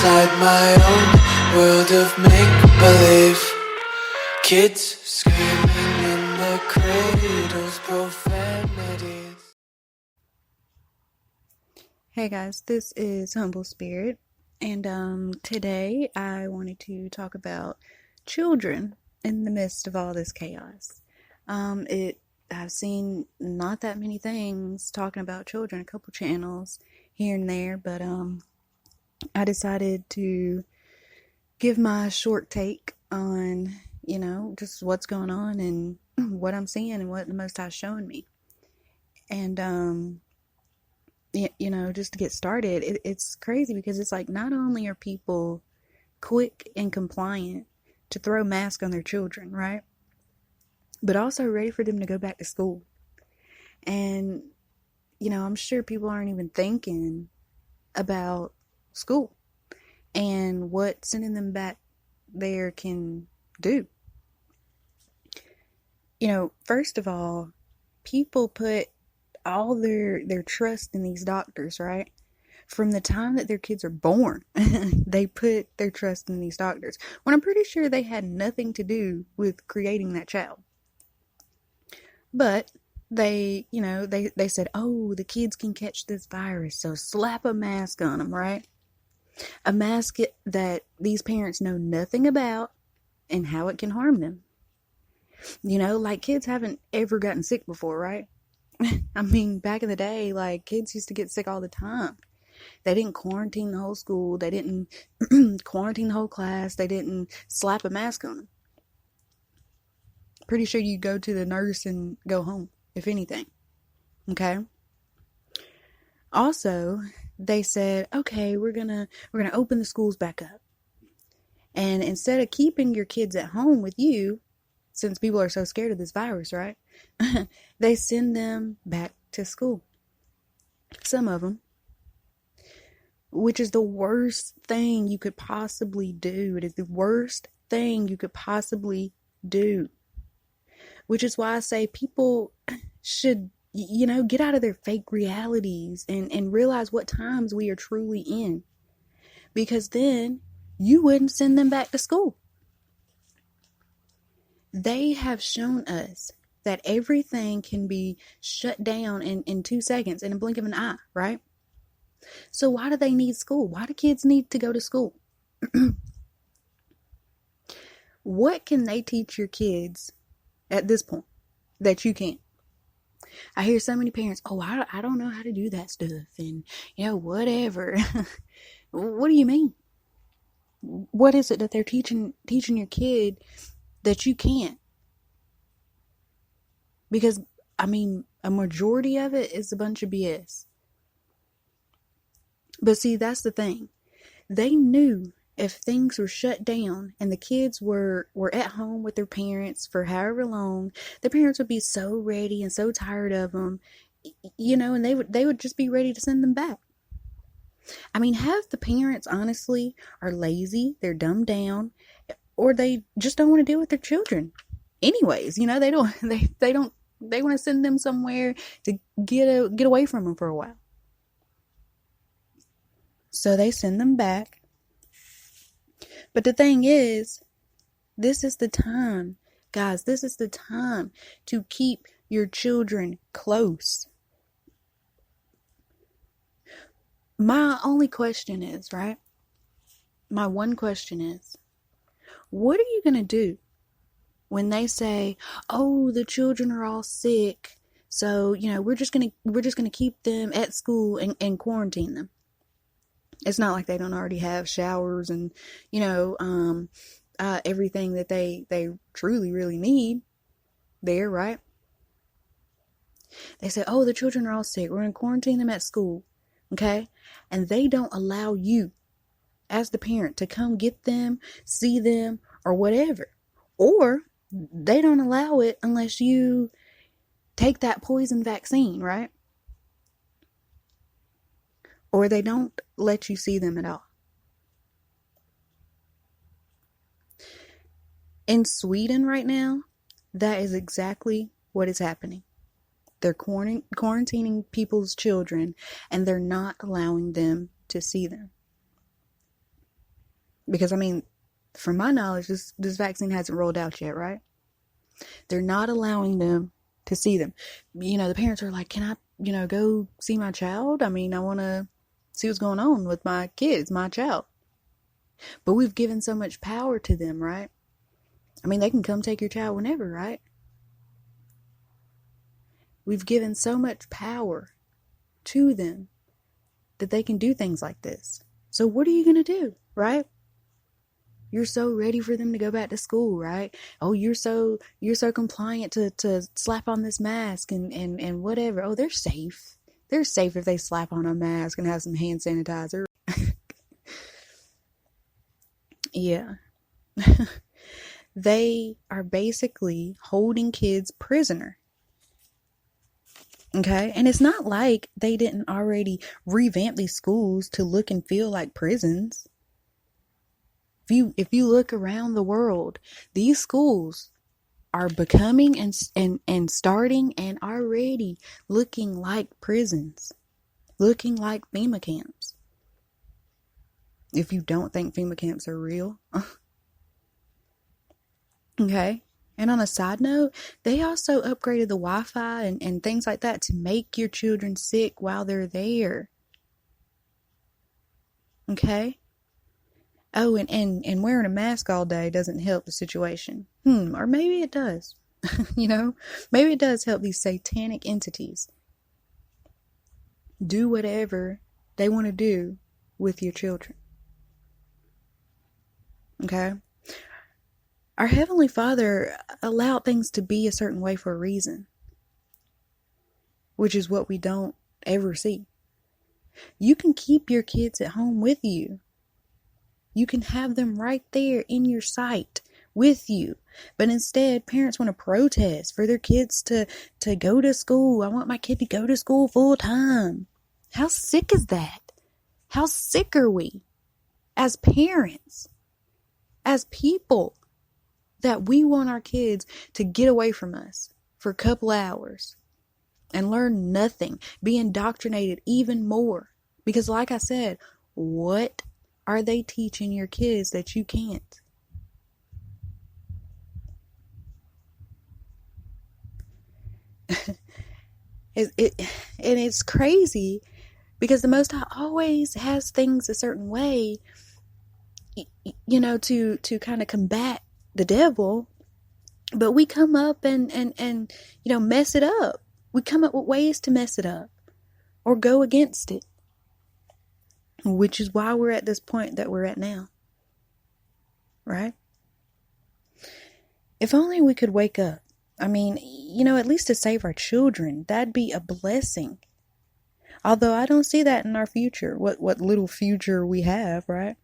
inside my own world of make-believe. Kids screaming in the cradles, profanities. Hey guys, this is HumblySpirited, and today I wanted to talk about children in the midst of all this chaos. I've seen not that many things talking about children, a couple channels here and there, but I decided to give my short take on, just what's going on and what I'm seeing and what the Most High's showing me. And just to get started, it's crazy because it's like not only are people quick and compliant to throw masks on their children, right? But also ready for them to go back to school. And, I'm sure people aren't even thinking about school and what sending them back there can do. First of all, people put all their trust in these doctors, right? From the time that their kids are born, they put their trust in these doctors, when I'm pretty sure they had nothing to do with creating that child. But they said, oh, the kids can catch this virus, so slap a mask on them, right? A mask that these parents know nothing about and how it can harm them. Like kids haven't ever gotten sick before, right? I mean, back in the day, like kids used to get sick all the time. They didn't quarantine the whole school. They didn't quarantine the whole class. They didn't slap a mask on them. Pretty sure you go to the nurse and go home, if anything. Okay. Also, they said, okay, we're gonna open the schools back up. And instead of keeping your kids at home with you, since people are so scared of this virus, right? They send them back to school. Some of them. Which is the worst thing you could possibly do. It is the worst thing you could possibly do. Which is why I say people should, get out of their fake realities and realize what times we are truly in. Because then you wouldn't send them back to school. They have shown us that everything can be shut down in 2 seconds, in a blink of an eye, right? So why do they need school? Why do kids need to go to school? What can they teach your kids at this point that you can't? I hear so many parents, oh, I don't know how to do that stuff, and, whatever. What do you mean? What is it that they're teaching your kid that you can't? Because, a majority of it is a bunch of BS. But see, that's the thing. They knew if things were shut down and the kids were at home with their parents for however long, their parents would be so ready and so tired of them, and they would just be ready to send them back. Half the parents, honestly, are lazy, they're dumbed down, or they just don't want to deal with their children. Anyways, they want to send them somewhere to get away from them for a while. So they send them back. But the thing is, this is the time, guys, this is the time to keep your children close. My only question is, right? My one question is, what are you going to do when they say, oh, the children are all sick, so, we're just going to keep them at school and quarantine them? It's not like they don't already have showers and, everything that they truly, really need there, right? They say, oh, the children are all sick. We're going to quarantine them at school, okay? And they don't allow you, as the parent, to come get them, see them, or whatever. Or they don't allow it unless you take that poison vaccine, right? Or they don't let you see them at all. In Sweden right now, that is exactly what is happening. They're quarantining people's children, and they're not allowing them to see them. Because, I mean, from my knowledge, this vaccine hasn't rolled out yet, right? They're not allowing them to see them. The parents are like, can I, go see my child? I mean, I want to see what's going on with my kids, my child. But we've given so much power to them, right? I mean, they can come take your child whenever, right? We've given so much power to them that they can do things like this. So what are you going to do, right? You're so ready for them to go back to school, right? Oh, you're so compliant to slap on this mask and whatever. Oh, they're safe. They're safe if they slap on a mask and have some hand sanitizer. Yeah. They are basically holding kids prisoner. Okay? And it's not like they didn't already revamp these schools to look and feel like prisons. If you look around the world, these schools are becoming and starting and already looking like prisons, looking like FEMA camps. If you don't think FEMA camps are real. Okay. And on a side note, they also upgraded the Wi-Fi and things like that to make your children sick while they're there. Okay. Oh, and wearing a mask all day doesn't help the situation. Or maybe it does. Maybe it does help these satanic entities do whatever they want to do with your children. Okay? Our Heavenly Father allowed things to be a certain way for a reason, which is what we don't ever see. You can keep your kids at home with you. You can have them right there in your sight with you. But instead, parents want to protest for their kids to go to school. I want my kid to go to school full time. How sick is that? How sick are we as parents, as people, that we want our kids to get away from us for a couple hours and learn nothing, be indoctrinated even more? Because like I said, what are they teaching your kids that you can't? And it's crazy because the Most High always has things a certain way, to kind of combat the devil, but we come up and mess it up. We come up with ways to mess it up or go against it, which is why we're at this point that we're at now, right? If only we could wake up. I mean, at least to save our children, that'd be a blessing. Although I don't see that in our future, what little future we have, right?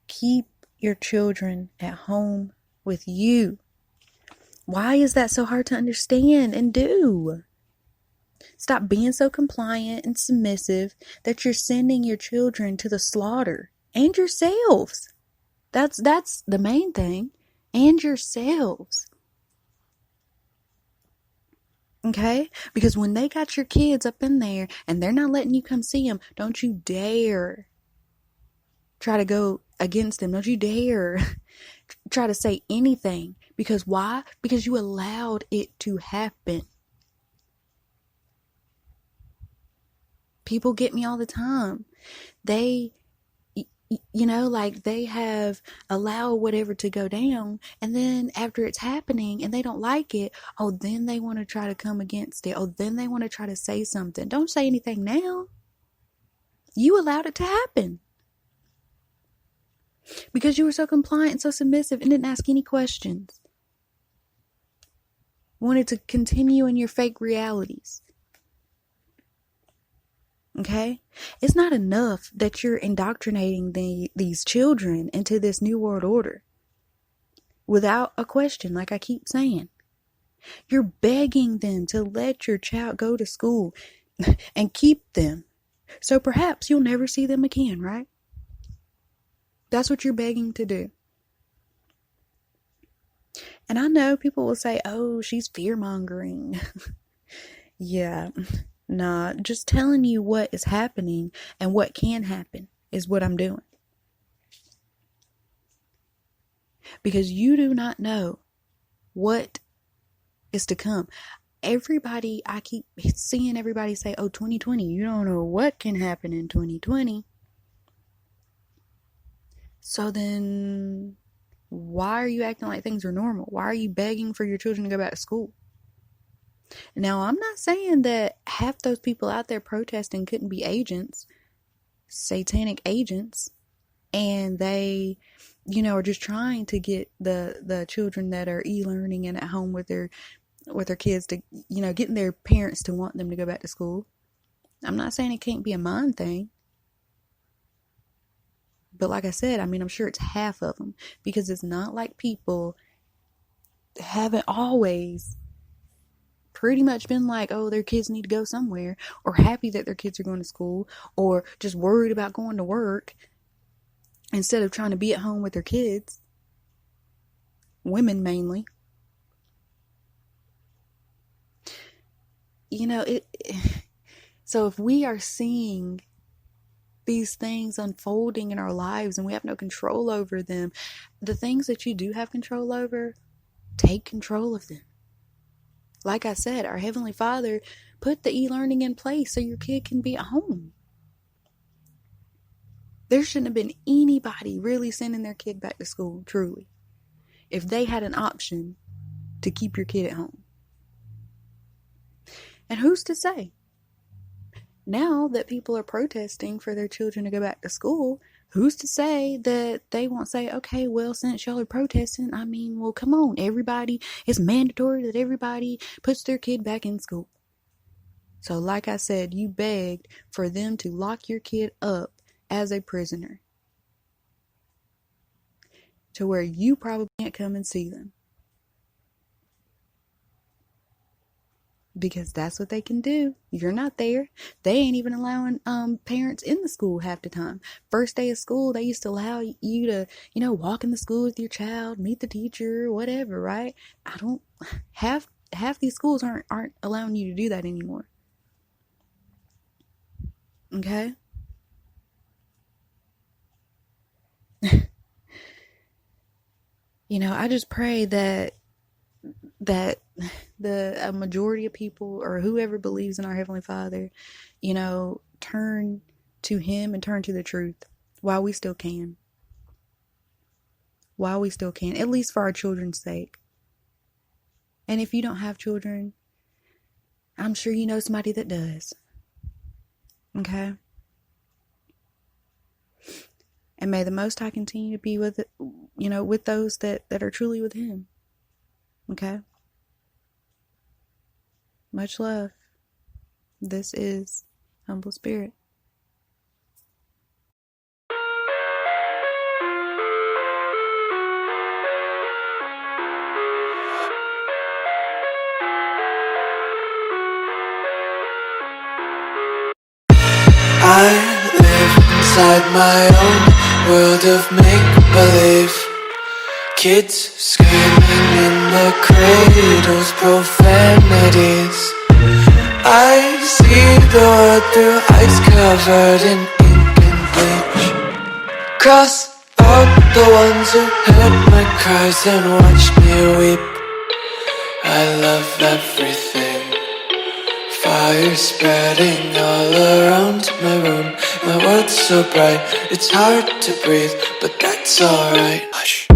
Keep your children at home with you. Why is that so hard to understand and do? Stop being so compliant and submissive that you're sending your children to the slaughter and yourselves. That's the main thing. And yourselves. Okay? Because when they got your kids up in there and they're not letting you come see them, don't you dare try to go against them. Don't you dare try to say anything. Because why? Because you allowed it to happen. People get me all the time. They they have allowed whatever to go down, and then after it's happening and they don't like it, then they want to try to come against it. Then they want to try to say something. Don't say anything now. You allowed it to happen. Because you were so compliant and so submissive and didn't ask any questions. Wanted to continue in your fake realities. Okay? It's not enough that you're indoctrinating these children into this new world order without a question, like I keep saying. You're begging them to let your child go to school and keep them. So perhaps you'll never see them again, right? That's what you're begging to do. And I know people will say, oh, she's fear-mongering. Yeah. Nah, just telling you what is happening and what can happen is what I'm doing. because you do not know what is to come. Everybody, I keep seeing everybody say, oh, 2020, you don't know what can happen in 2020. So then why are you acting like things are normal? Why are you begging for your children to go back to school? Now, I'm not saying that half those people out there protesting couldn't be agents, satanic agents, and they, are just trying to get the children that are e-learning and at home with their kids to, getting their parents to want them to go back to school. I'm not saying it can't be a mind thing. But like I said, I'm sure it's half of them, because it's not like people haven't always pretty much been like, oh, their kids need to go somewhere, or happy that their kids are going to school, or just worried about going to work instead of trying to be at home with their kids. Women mainly. So if we are seeing these things unfolding in our lives and we have no control over them, the things that you do have control over, take control of them. Like I said, our Heavenly Father put the e-learning in place so your kid can be at home. There shouldn't have been anybody really sending their kid back to school, truly, if they had an option to keep your kid at home. And who's to say? Now that people are protesting for their children to go back to school, who's to say that they won't say, okay, well, since y'all are protesting, well, come on, everybody, it's mandatory that everybody puts their kid back in school. So like I said, you begged for them to lock your kid up as a prisoner, to where you probably can't come and see them. Because that's what they can do. You're not there. They ain't even allowing parents in the school half the time. First day of school, they used to allow you to, walk in the school with your child, meet the teacher, whatever, right? Half these schools aren't allowing you to do that anymore. Okay? I just pray that a majority of people, or whoever believes in our Heavenly Father, turn to Him and turn to the truth while we still can. At least for our children's sake. And if you don't have children, I'm sure you know somebody that does. Okay? And may the Most High continue to be with those that are truly with Him. Okay? Much love. This is Humble Spirit. I live inside my own world of make-believe. Kids screaming in the cradles, profanities. I see the world through eyes covered in ink and bleach. Cross out the ones who heard my cries and watched me weep. I love everything. Fire spreading all around my room. My world's so bright, it's hard to breathe, but that's alright. Hush.